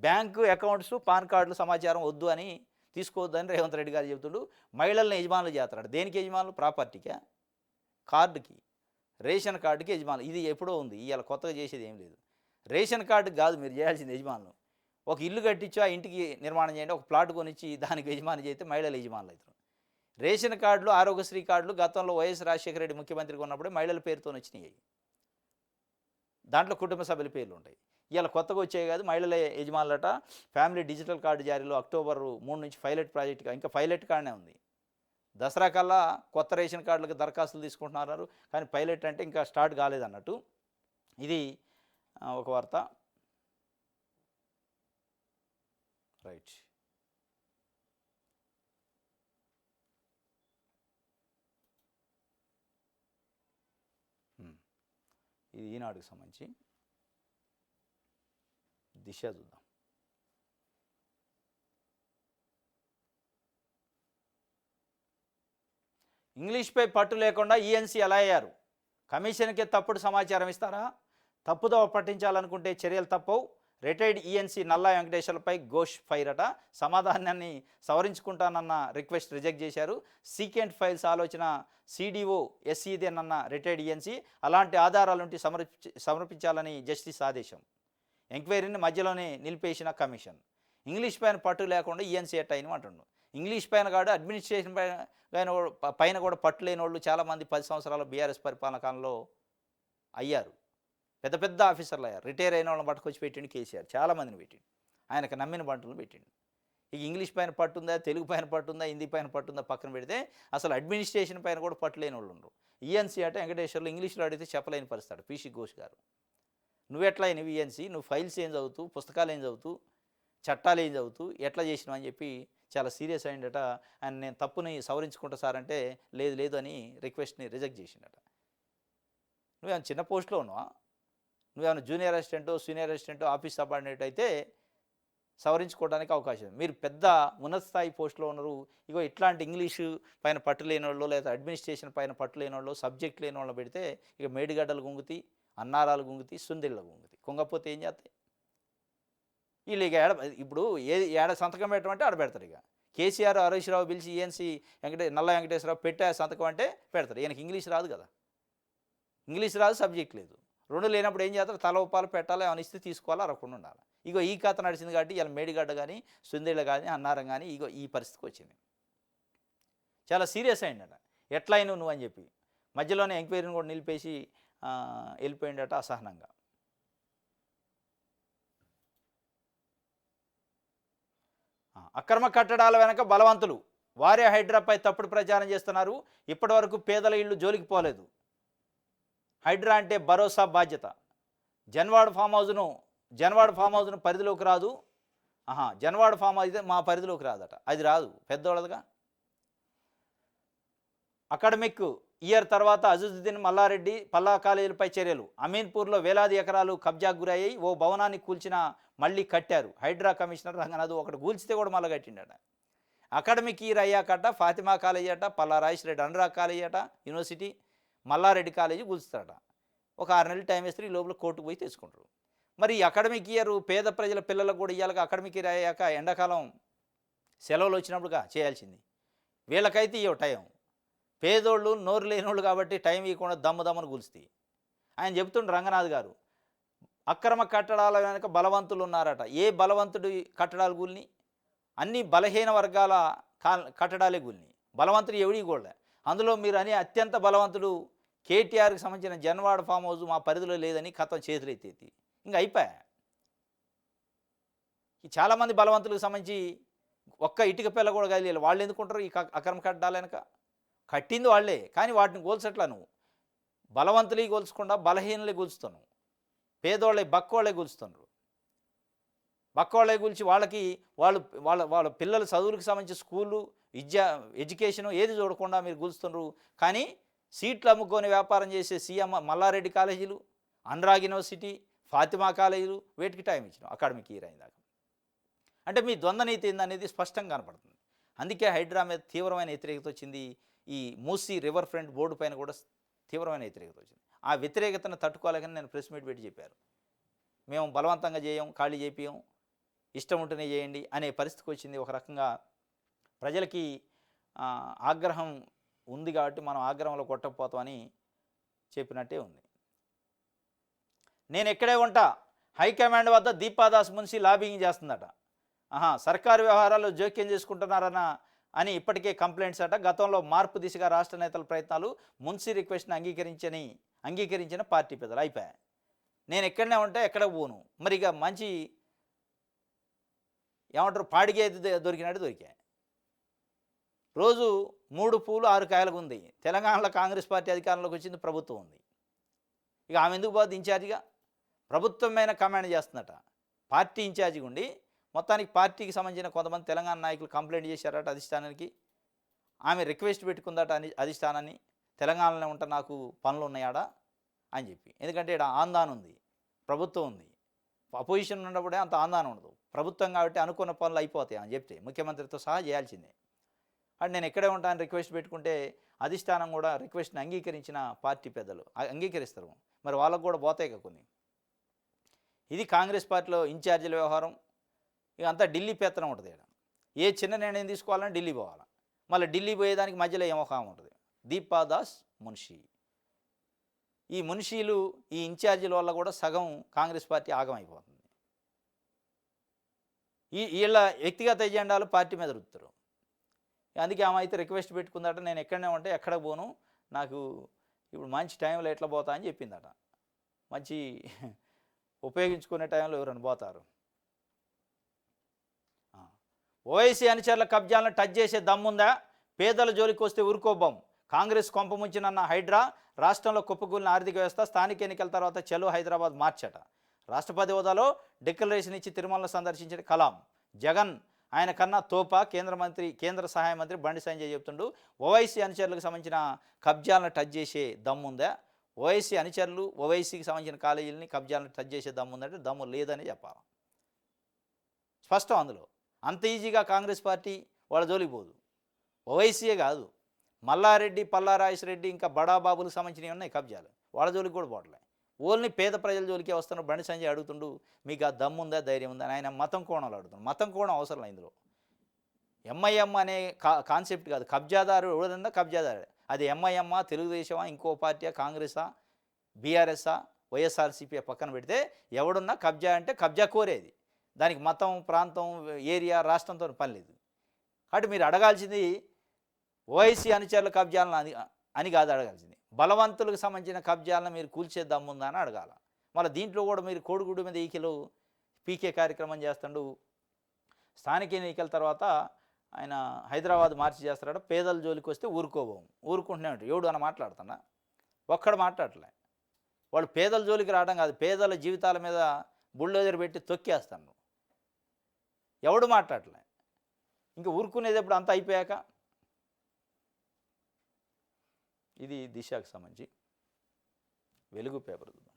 బ్యాంకు అకౌంట్స్ పాన్ కార్డుల సమాచారం వద్దు అని తీసుకోవద్దని రేవంత్ రెడ్డి గారు చెబుతుండు. మహిళలను యజమానులు చేస్తాడు. దేనికి యజమానులు? ప్రాపర్టీకా? కార్డుకి, రేషన్ కార్డుకి యజమానులు. ఇది ఎప్పుడో ఉంది, ఇవాళ కొత్తగా చేసేది ఏం లేదు. రేషన్ కార్డుకి కాదు మీరు చేయాల్సింది యజమానులు. ఒక ఇల్లు కట్టించి ఆ ఇంటికి నిర్మాణం చేయండి, ఒక ప్లాట్ కొనిచ్చి దానికి యజమాని చేస్తే మహిళలు యజమానులు అవుతారు. రేషన్ కార్డులు, ఆరోగ్యశ్రీ కార్డులు గతంలో వైఎస్ రాజశేఖర రెడ్డి ముఖ్యమంత్రిగా ఉన్నప్పుడే మహిళల పేరుతో వచ్చినాయి. దాంట్లో కుటుంబ సభ్యుల పేర్లు ఉంటాయి. ఇవాళ కొత్తగా వచ్చాయి కాదు, మహిళల యజమానులట. ఫ్యామిలీ డిజిటల్ కార్డు జారీలో అక్టోబర్ 3 నుంచి పైలట్ ప్రాజెక్టుగా, ఇంకా పైలట్ కార్డునే ఉంది. దసరా కల్లా కొత్త రేషన్ కార్డులకు దరఖాస్తులు తీసుకుంటున్నారు, కానీ పైలట్ అంటే ఇంకా స్టార్ట్ కాలేదన్నట్టు. ఇది ఒక వార్త. రైట్. ఇది ఈనాడుకు సంబంధించి. దిశ చూద్దాం. ఇంగ్లీష్పై పట్టు లేకుండా ఈఎన్సీ ఎలా అయ్యారు? కమిషన్కే తప్పుడు సమాచారం ఇస్తారా? తప్పుదోవ పట్టించాలనుకుంటే చర్యలు తప్పవు. రిటైర్డ్ ఈఎన్సీ నల్లా వెంకటేశ్వర్లపై ఘోష్ ఫైర్ అట. సమాధానాన్ని సవరించుకుంటానన్న రిక్వెస్ట్ రిజెక్ట్ చేశారు. సీకెంట్ ఫైల్స్ ఆలోచన సిడిఓ ఎస్ఈదేనన్న రిటైర్డ్ ఈఎన్సీ. అలాంటి ఆధారాలుంటే సమర్పించాలని జస్టిస్ ఆదేశం. ఎంక్వైరీని మధ్యలోనే నిలిపేసిన కమిషన్. ఇంగ్లీష్ పైన పట్టు లేకుండా ఈఎన్సీ ఎట్ అయిన అంటుండు. ఇంగ్లీష్ పైన కాదు, అడ్మినిస్ట్రేషన్ పైన కూడా పట్టు లేని వాళ్ళు చాలామంది 10 సంవత్సరాల బీఆర్ఎస్ పరిపాలన కాలంలో అయ్యారు. పెద్ద పెద్ద ఆఫీసర్లు అయ్యారు. రిటైర్ అయిన వాళ్ళని పట్టుకొచ్చి పెట్టిండు కేసీఆర్. చాలామందిని పెట్టిండు. ఆయనకు నమ్మిన బంటులు పెట్టిండు. ఇక ఇంగ్లీష్ పైన పట్టుందా, తెలుగు పైన పట్టుందా, హిందీ పైన పట్టుందా పక్కన పెడితే అసలు అడ్మినిస్ట్రేషన్ పైన కూడా పట్టు లేని వాళ్ళు ఉండరు. ఈఎన్సీ అంటే వెంకటేశ్వర్లు ఇంగ్లీష్లో అడిగితే చెప్పలేని పరిస్థితి. పీసీ ఘోష్ గారు, నువ్వెట్లా అయినవి ఈఎన్సీ? నువ్వు ఫైల్స్ ఏం చదువుతూ, పుస్తకాలు ఏం చదువుతూ, చట్టాలు ఏం చదువుతూ, ఎట్లా చేసినావు అని చెప్పి చాలా సీరియస్ అయిందట. ఆయన నేను తప్పుని సవరించుకుంటా సార్ అంటే లేదు అని రిక్వెస్ట్ని రిజెక్ట్ చేసిండట. నువ్వేమైనా చిన్న పోస్ట్లో ఉన్నావా? నువ్వేమైనా జూనియర్ అసిస్టెంటో, సీనియర్ అసిస్టెంటో, ఆఫీస్ సబార్డినేట్ అయితే సవరించుకోవడానికి అవకాశం. మీరు పెద్ద ఉన్నత స్థాయి పోస్టులో ఉన్నారు. ఇగో ఇట్లాంటి ఇంగ్లీషు పైన పట్టు లేని వాళ్ళు, లేదా అడ్మినిస్ట్రేషన్ పైన పట్టు లేని వాళ్ళు, సబ్జెక్ట్ లేని వాళ్ళు పెడితే ఇక మేడిగడ్డలు గుంగుతి, అన్నారాలు గుంగుతి, సుందిళ్ళ గుంగుతి. కొంగపోతే ఏం చేస్తాయి వీళ్ళు? ఇక ఇప్పుడు ఏడ సంతకం పెట్టమంటే ఆడ పెడతారు. ఇక కేసీఆర్ హరీష్ రావు పిలిచి ఈఎన్సీ నల్ల వెంకటేశ్వరరావు పెట్టే సంతకం అంటే పెడతారు. ఈయనకి ఇంగ్లీష్ రాదు కదా, ఇంగ్లీష్ రాదు, సబ్జెక్ట్ లేదు. రెండు లేనప్పుడు ఏం చేస్తారు? తల ఉప్పాలు పెట్టాలి, ఏమైనా ఇస్తే తీసుకోవాలి, అరకుండా ఉండాలి. ఇగో ఈ కథ నడిచింది కాబట్టి ఇలా మేడిగడ్డ కానీ, సుందేళ్ళ కానీ, అన్నారం కానీ ఇగో ఈ పరిస్థితికి వచ్చింది. చాలా సీరియస్ అయిందట. ఎట్లా అయినావు నువ్వు అని చెప్పి మధ్యలోనే ఎంక్వైరీని కూడా నిలిపేసి వెళ్ళిపోయిందట అసహనంగా. అక్రమ కట్టడాల వెనక బలవంతులు, వారే హైడ్రాపై తప్పుడు ప్రచారం చేస్తున్నారు. ఇప్పటివరకు పేదల ఇళ్ళు జోలికి పోలేదు. హైడ్రా అంటే భరోసా, బాధ్యత. జన్వాడ ఫామ్ హౌజ్ను పరిధిలోకి రాదు. జన్వాడ ఫామ్ అయితే మా పరిధిలోకి రాదట. అది రాదు, పెద్దోళ్ళదిగా. అకాడమిక్ ఇయర్ తర్వాత అజుద్దీన్ మల్లారెడ్డి పల్లా కాలేజీలపై చర్యలు. అమీన్పూర్లో వేలాది ఎకరాలు కబ్జాకు గురయ్యాయి. ఓ భవనాన్ని కూల్చిన మళ్ళీ కట్టారు. హైడ్రా కమిషనర్ రంగనాథ్ ఒకటి కూల్చితే కూడా మళ్ళీ కట్టిండట. అకాడమిక్ ఇయర్ అయ్యాకట ఫాతిమా కాలేజీ అట, పల్లా రాజేష్ రెడ్డి అనురాగ్ కాలేజీ అట, యూనివర్సిటీ మల్లారెడ్డి కాలేజీ కూల్చుతారట. ఒక 6 నెలలు టైం వేస్తే ఈ లోపల కోర్టుకు పోయి తెచ్చుకుంటారు. మరి ఈ అకాడమిక్ ఇయర్ పేద ప్రజల పిల్లలకు కూడా ఇవ్వాలి. అకాడమిక్ ఇయర్ అయ్యాక ఎండాకాలం సెలవులు వచ్చినప్పుడుగా చేయాల్సింది. వీళ్ళకైతే ఇవ్వ టైం. పేదోళ్ళు నోరు లేనోళ్ళు కాబట్టి టైం ఇవ్వకుండా దమ్మని కూల్స్తాయి. ఆయన చెబుతుండ్రు రంగనాథ్ గారు, అక్రమ కట్టడాల వెనక బలవంతులు ఉన్నారట. ఏ బలవంతుడి కట్టడాలు కూలిని? అన్ని బలహీన వర్గాల కట్టడాలే కూలిని. బలవంతుడు ఎవడి కూడా. అందులో మీరు అనే అత్యంత బలవంతుడు కేటీఆర్కి సంబంధించిన జన్వాడ ఫామ్ హౌస్ మా పరిధిలో లేదని కథం చేతులు ఎత్తేది ఇంకా అయిపోయా. చాలామంది బలవంతులకు సంబంధించి ఒక్క ఇటుక పిల్ల కూడా కదిలేదు. వాళ్ళు ఎందుకుంటారు ఈ అక్రమ కట్టడాలు వెనక? కట్టింది వాళ్ళే, కానీ వాటిని గోల్చట్లా నువ్వు. బలవంతులే గోల్చకుండా బలహీనలే గోల్చుతున్నావు. పేదోళ్ళే బక్కోళ్ళే గోల్చుతున్నారు. బక్కోళ్ళే కూల్చి వాళ్ళకి వాళ్ళ వాళ్ళ వాళ్ళ పిల్లల చదువులకు సంబంధించి స్కూళ్ళు ఎడ్యుకేషను ఏది చూడకుండా మీరు కూల్చుతున్నారు. కానీ సీట్లు అమ్ముకొని వ్యాపారం చేసే సీఎం మల్లారెడ్డి కాలేజీలు, అనురాగ్ యూనివర్సిటీ, ఫాతిమా కాలేజీలు వీటికి టైం ఇచ్చినాం అకాడమిక్ ఇయర్ అయిందాక. అంటే మీ ద్వంద్వ నీతి ఏందనేది స్పష్టంగా కనపడుతుంది. అందుకే హైడ్రా మీద తీవ్రమైన వ్యతిరేకత వచ్చింది. ఈ మూసీ రివర్ ఫ్రంట్ బోర్డు పైన కూడా తీవ్రమైన వ్యతిరేకత వచ్చింది. ఆ వ్యతిరేకతను తట్టుకోలేకని నేను ప్రెస్ మీట్ పెట్టి చెప్పారు. మేము బలవంతంగా చేయం, ఖాళీ చేపియం, ఇష్టం ఉంటేనే చేయండి అనే పరిస్థితికి వచ్చింది. ఒక రకంగా ప్రజలకి ఆగ్రహం ఉంది కాబట్టి మనం ఆగ్రహంలో కొట్టకపోతామని చెప్పినట్టే ఉంది. నేను ఎక్కడే ఉంటా, హైకమాండ్ వద్ద దీపాదాస్ మున్షి లాబింగ్ చేస్తుందట. సర్కారు వ్యవహారాల్లో జోక్యం చేసుకుంటున్నారన్న అని ఇప్పటికే కంప్లైంట్స్ అట. గతంలో మార్పు దిశగా రాష్ట్ర నేతల ప్రయత్నాలు, మున్సి రిక్వెస్ట్ని అంగీకరించిన పార్టీ పెద్దలు అయిపోయాయి. నేను ఎక్కడనే ఉంటే ఎక్కడ పోను. మరి ఇక మంచి ఏమంటారు పాడిగే దొరికినట్టు దొరికాయి. రోజు 3 పూలు 6 కాయలకు ఉంది. తెలంగాణలో కాంగ్రెస్ పార్టీ అధికారంలోకి వచ్చింది, ప్రభుత్వం ఉంది. ఇక ఆమె ఎందుకు పోతుంది ఇన్ఛార్జిగా? ప్రభుత్వం మీద కమాండ్ చేస్తుందట. పార్టీ ఇన్ఛార్జిగా ఉండి మొత్తానికి పార్టీకి సంబంధించిన కొంతమంది తెలంగాణ నాయకులు కంప్లైంట్ చేశారట అధిష్టానానికి. ఆమె రిక్వెస్ట్ పెట్టుకుందట అధిష్టానాన్ని, తెలంగాణలో ఉంటే నాకు పనులు ఉన్నాయాడా అని చెప్పి. ఎందుకంటే ఇక్కడ ఆందోళన ఉంది, ప్రభుత్వం ఉంది. అపోజిషన్ ఉన్నప్పుడే అంత ఆందోళన ఉండదు. ప్రభుత్వం కాబట్టి అనుకున్న పనులు అయిపోతాయి అని చెప్తే ముఖ్యమంత్రితో సహా చేయాల్సిందే. అంటే నేను ఎక్కడే ఉంటాను రిక్వెస్ట్ పెట్టుకుంటే అధిష్టానం కూడా రిక్వెస్ట్ని అంగీకరించిన పార్టీ పెద్దలు అంగీకరిస్తారు. మరి వాళ్ళకు కూడా పోతాయి కొన్ని. ఇది కాంగ్రెస్ పార్టీలో ఇన్ఛార్జీల వ్యవహారం. ఇక అంతా ఢిల్లీ పెత్తనం ఉంటుంది. ఇక్కడ ఏ చిన్న నిర్ణయం తీసుకోవాలని ఢిల్లీ పోవాలి. మళ్ళీ ఢిల్లీ పోయేదానికి మధ్యలో ఏమొకం ఉంటుంది, దీపాదాస్ మున్షి. ఈ మున్షీలు ఈ ఇన్ఛార్జీల వల్ల కూడా సగం కాంగ్రెస్ పార్టీ ఆగమైపోతుంది. వీళ్ళ వ్యక్తిగత ఎజెండాలు పార్టీ మీద రుద్దుతారు. అందుకే ఆమె అయితే రిక్వెస్ట్ పెట్టుకుందట, నేను ఎక్కడనే ఉంటే ఎక్కడ పోను, నాకు ఇప్పుడు మంచి టైంలో ఎట్లా పోతా అని చెప్పిందట. మంచి ఉపయోగించుకునే టైంలో ఎవరైనా పోతారు. ఓవైసీ అనుచరుల కబ్జాలను టచ్ చేసే దమ్ముందా? పేదల జోలికి వస్తే ఊరుకోబం. కాంగ్రెస్ కొంపముంచినన్న హైడ్రా, రాష్ట్రంలో కుప్పకూలిన ఆర్థిక వ్యవస్థ, స్థానిక ఎన్నికల తర్వాత చలో హైదరాబాద్ మార్చట. రాష్ట్రపతి హోదాలో డిక్లరేషన్ ఇచ్చి తిరుమలను సందర్శించిన కలాం. జగన్ ఆయన కన్నా తోపా కేంద్ర సహాయ మంత్రి బండి సంజయ్ చెప్తుండు. ఓవైసీ అనుచరులకు సంబంధించిన కబ్జాలను టచ్ చేసే దమ్ముందా? ఓవైసీ అనుచరులు ఓవైసీకి సంబంధించిన కాలేజీలని కబ్జాలను టచ్ చేసే దమ్ముందంటే దమ్ము లేదని చెప్పాలి. స్పష్టం. అందులో అంత ఈజీగా కాంగ్రెస్ పార్టీ వాళ్ళ జోలికి పోదు. ఓవైసీయే కాదు, మల్లారెడ్డి, పల్లా రాజేష్ రెడ్డి, ఇంకా బడాబాబులకు సంబంధించినవి ఉన్నాయి కబ్జాలు. వాళ్ళ జోలికి కూడా పోవట్లే. ఓన్లీ పేద ప్రజల జోలికే వస్తున్న బండి సంజయ్ అడుగుతుండు, మీకు ఆ దమ్ముందా, ధైర్యం ఉందా అని. ఆయన మతం కోణాలు అడుగుతున్నాడు. మతం కోణం అవసరం లేదు ఇందులో. ఎంఐఎం అనే కాన్సెప్ట్ కాదు. కబ్జాదారు ఎవడన్నా కబ్జాదారు. అది ఎంఐఎమ్మా, తెలుగుదేశమా, ఇంకో పార్టీయా, కాంగ్రెసా, బీఆర్ఎస్ఆ, వైఎస్ఆర్సీపీ పక్కన పెడితే ఎవడున్నా కబ్జా అంటే కబ్జా కోరేది. దానికి మతం, ప్రాంతం, ఏరియా, రాష్ట్రంతో పని లేదు. కాబట్టి మీరు అడగాల్సింది ఓవైసీ అనుచరుల కబ్జాలను అని కాదు అడగాల్సింది. బలవంతులకు సంబంధించిన కబ్జాలను మీరు కూల్చే దమ్ముందా అని అడగాల. మళ్ళీ దీంట్లో కూడా మీరు కోడిగుడ్డు మీద ఈకలు పీకే కార్యక్రమం చేస్తాడు. స్థానిక ఎన్నికల తర్వాత ఆయన హైదరాబాద్ మార్చి చేస్తారట. పేదల జోలికి వస్తే ఊరుకోబోము. ఊరుకుంటూనే ఉంటాడు. ఎవడు అని మాట్లాడుతున్నా, ఒక్కడు మాట్లాడలే. వాళ్ళు పేదల జోలికి రావడం కాదు, పేదల జీవితాల మీద బుల్డోజర్ పెట్టి తొక్కేస్తాను. ఎవడు మాట్లాడలే. ఇంకా ఊరుకునేది ఎప్పుడు అంతా అయిపోయాక. ఇది దిశకు సంబంధించి వెలుగు పేపర్ చూద్దాం.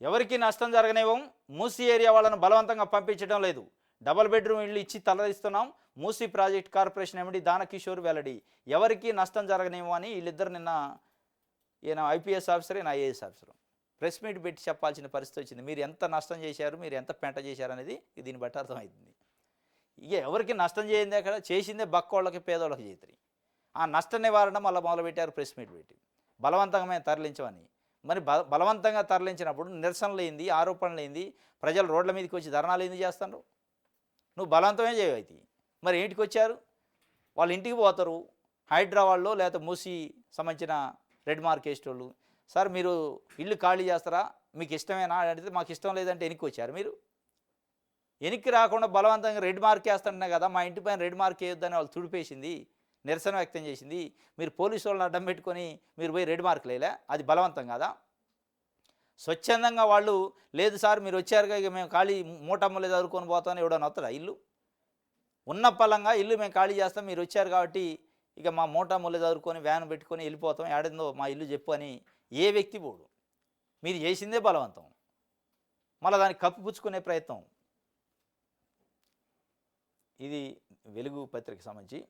ఎవరికి నష్టం జరగనివ్వం, మూసీ ఏరియా వాళ్ళను బలవంతంగా పంపించడం లేదు, డబుల్ బెడ్రూమ్ ఇళ్ళు ఇచ్చి తలదిస్తున్నాం, Musi project corporation MD Danakishore వెల్లడి. ఎవరికి నష్టం జరగనివ్వం అని వీళ్ళిద్దరు నిన్న, ఈయన ఐపీఎస్ ఆఫీసర్, ఈయన ఐఏఎస్ ఆఫీసర్, ప్రెస్ మీట్ పెట్టి చెప్పాల్సిన పరిస్థితి వచ్చింది. మీరు ఎంత నష్టం చేశారు, మీరు ఎంత పెంట చేశారు అనేది దీన్ని బట్టి అర్థమవుతుంది. ఇక ఎవరికి నష్టం చేయింది, అక్కడ చేసిందే బక్కోళ్ళకి పేదోళ్ళకి చేతురి. ఆ నష్ట నివారణ మళ్ళీ మొదలుపెట్టారు ప్రెస్ మీట్ పెట్టి, బలవంతంగా మేము తరలించమని. మరి బలవంతంగా తరలించినప్పుడు నిరసనలు ఏంది, ఆరోపణలు ఏంది, ప్రజలు రోడ్ల మీదకి వచ్చి ధర్నాలు ఎందుకు చేస్తారు? నువ్వు బలవంతమే చేయవైతే మరి ఏంటికి వచ్చారు? వాళ్ళు ఇంటికి పోతారు, హైదరాబాద్లో లేకపోతే మూసీ సంబంధించిన రెడ్ మార్క్ వేసేటోళ్ళు, సార్ మీరు ఇల్లు ఖాళీ చేస్తారా, మీకు ఇష్టమేనా అడిగితే మాకు ఇష్టం లేదంటే వెనక్కి వచ్చారు. మీరు వెనక్కి రాకుండా బలవంతంగా రెడ్ మార్క్ వేస్తుంటున్నాయి కదా, మా ఇంటి పైన రెడ్ మార్క్ వేయొద్దని వాళ్ళు తుడిపేసింది, నిరసన వ్యక్తం చేసింది. మీరు పోలీసు వాళ్ళని అడ్డం పెట్టుకొని మీరు పోయి రెడ్ మార్కులు వేయలే, అది బలవంతం కదా? స్వచ్ఛందంగా వాళ్ళు లేదు సార్ మీరు వచ్చారుగా ఇక మేము ఖాళీ మూటమ్మలే చదువుకొని పోతామని ఎవడని వస్తాడా? ఇల్లు ఉన్న పలంగా ఇల్లు మేము ఖాళీ చేస్తాం, మీరు వచ్చారు కాబట్టి ఇక మా మూటమ్మలే చదువుకొని వ్యాన్ పెట్టుకొని వెళ్ళిపోతాం, ఏడిందో మా ఇల్లు చెప్పు అని ఏ వ్యక్తి పోడు. మీరు చేసిందే బలవంతం, మళ్ళీ దానికి కప్పిపుచ్చుకునే ప్రయత్నం. ఇది వెలుగు పత్రిక సంబంధించి.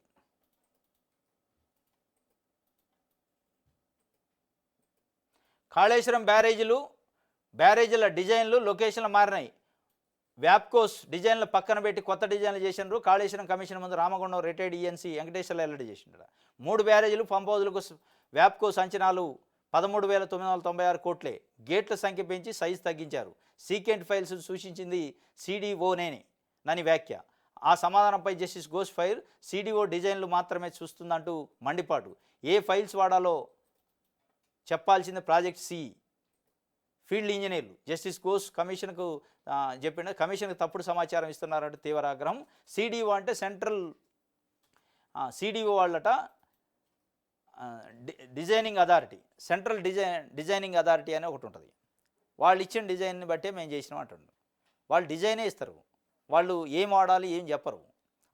కాళేశ్వరం బ్యారేజీల డిజైన్లు లొకేషన్లు మారినాయి. వ్యాప్కోస్ డిజైన్లు పక్కన పెట్టి కొత్త డిజైన్లు చేసినారు. కాళేశ్వరం కమిషన్ ముందు రామగుండం రిటైర్డ్ ఈఎన్సీ వెంకటేశ్వర్లు వెల్లడి చేసిండ్రు. 3 బ్యారేజీలు పంప్ హౌజులకు వ్యాప్కోస్ అంచనాలు 13,996 కోట్లే. గేట్ల సంఖ్య పెంచి సైజు తగ్గించారు. సీకెంట్ ఫైల్స్ సూచించింది సిడిఓనేని నని వ్యాఖ్య. ఆ సమాధానంపై జస్టిస్ ఘోష్ ఫైర్ సిడిఓ డిజైన్లు మాత్రమే చూస్తుందంటూ మండిపాటు. ఏ ఫైల్స్ వాడాలో చెప్పాల్సింది ప్రాజెక్ట్ సి ఫీల్డ్ ఇంజనీర్లు. జస్టిస్ ఘోష్ కమిషన్కు చెప్పిండు, కమిషన్కు తప్పుడు సమాచారం ఇస్తున్నారంటూ తీవ్ర ఆగ్రహం. సిడిఓ అంటే సెంట్రల్ సిడిఓ వాళ్ళట designing authority, central designing authority అని ఒకటి ఉంటుంది. వాళ్ళు ఇచ్చిన డిజైన్ని బట్టే మేము చేసినాం అంటుండ్రు. వాళ్ళు డిజైనే ఇస్తారు, వాళ్ళు ఏం వాడాలి ఏం చెప్పరు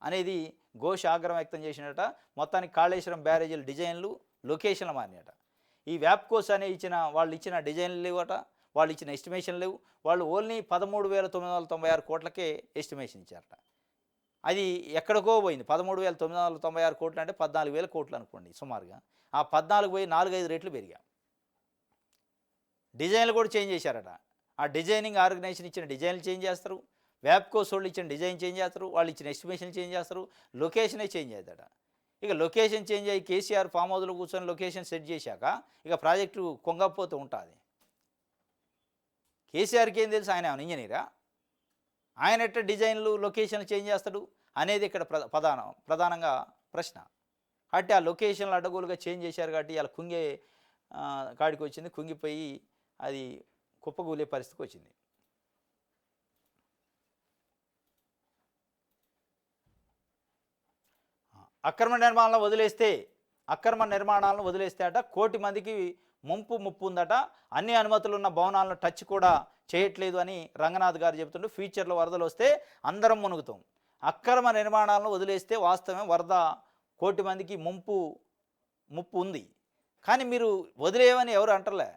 అనేది ఘోష్ ఆగ్రహం వ్యక్తం చేసినట. మొత్తానికి కాళేశ్వరం బ్యారేజీల డిజైన్లు లొకేషన్లు మారినట. ఈ వ్యాప్కోస్ అనే వాళ్ళు ఇచ్చిన డిజైన్లు లేవట, వాళ్ళు ఇచ్చిన ఎస్టిమేషన్ లేవు. వాళ్ళు ఓన్లీ 13,996 కోట్లకే ఎస్టిమేషన్ ఇచ్చారట. అది ఎక్కడికో పోయింది. 13,996 కోట్లు అంటే 14,000 కోట్లు అనుకోండి సుమారుగా. ఆ 14 పోయి 4-5 రెట్లు పెరిగా. డిజైన్లు కూడా చేంజ్ చేశారట. ఆ డిజైనింగ్ ఆర్గనైజేషన్ ఇచ్చిన డిజైన్లు చేంజ్ చేస్తారు, వ్యాప్కోస్ వాళ్ళు ఇచ్చిన డిజైన్ చేంజ్ చేస్తారు, వాళ్ళు ఇచ్చిన ఎస్టిమేషన్ చేంజ్ చేస్తారు, లొకేషనే చేంజ్ అవుతాడ. ఇక లొకేషన్ చేంజ్ అయ్యి కేసీఆర్ ఫామ్ హౌస్లో కూర్చొని లొకేషన్ సెట్ చేశాక ఇక ప్రాజెక్టు కొంగపోతూ ఉంటుంది. కేసీఆర్కి ఏం తెలుసు, ఆయన ఇంజనీరా? ఆయన ఎట్ట డిజైన్లు లొకేషన్లు చేంజ్ చేస్తాడు అనేది ఇక్కడ ప్రధానంగా ప్రశ్న. కాబట్టి ఆ లొకేషన్లు అడ్డగోలుగా చేంజ్ చేశారు కాబట్టి ఇలా కుంగే కాడికి వచ్చింది, కుంగిపోయి అది కుప్పగూలే పరిస్థితికి వచ్చింది. అక్రమ నిర్మాణాలను వదిలేస్తే అట 1 కోటి మందికి ముప్పు ఉందట. అన్ని అనుమతులు ఉన్న భవనాలను టచ్ కూడా చేయట్లేదు అని రంగనాథ్ గారు చెబుతుండే. ఫ్యూచర్లో వరదలు వస్తే అందరం మునుగుతాం. అక్రమ నిర్మాణాలను వదిలేస్తే వాస్తవమే వరద 1 కోటి మందికి ముప్పు ఉంది, కానీ మీరు వదిలేయమని ఎవరు అంటలే.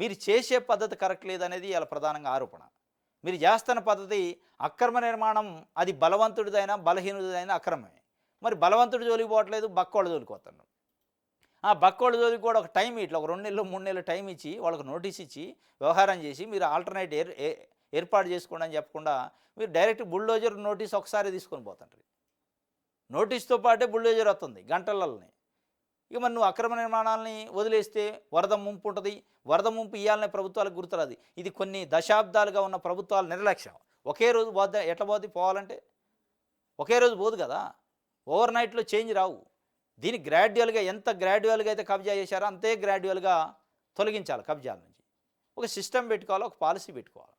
మీరు చేసే పద్ధతి కరెక్ట్ లేదనేది ఇలా ప్రధానంగా ఆరోపణ. మీరు చేస్తున్న పద్ధతి అక్రమ నిర్మాణం, అది బలవంతుడిదైనా బలహీనుడిదైనా అక్రమమే. మరి బలవంతుడు జోలికి పోవట్లేదు, బక్కోళ్ళ జోలికి పోతున్నాడు. ఆ బక్కోళ్ళ జోలికి కూడా ఒక టైం ఇట్లా ఒక 2 నెలలు 3 నెలలు టైం ఇచ్చి వాళ్ళకు నోటీస్ ఇచ్చి వ్యవహారం చేసి మీరు ఆల్టర్నేట్ ఏర్పాటు చేసుకోండి అని చెప్పకుండా మీరు డైరెక్ట్ బుల్డోజర్ నోటీస్ ఒకసారి తీసుకొని పోతుంటారు. నోటీస్తో పాటే బుల్డోజర్ వస్తుంది గంటలలోనే. ఇక మరి నువ్వు అక్రమ నిర్మాణాలని వదిలేస్తే వరద ముంపు ఉంటుంది. వరద ముంపు ఇవ్వాలనే ప్రభుత్వాలకు గుర్తురాది. ఇది కొన్ని దశాబ్దాలుగా ఉన్న ప్రభుత్వాల నిర్లక్ష్యం. ఒకే రోజు ఎట్లా పోవాలంటే ఒకే రోజు పోదు కదా, ఓవర్ నైట్లో చేంజ్ రావు. దీన్ని గ్రాడ్యువల్గా ఎంత గ్రాడ్యువల్గా అయితే కబ్జా చేశారో అంతే గ్రాడ్యువల్గా తొలగించాలి కబ్జాల నుంచి. ఒక సిస్టమ్ పెట్టుకోవాలి, ఒక పాలసీ పెట్టుకోవాలి,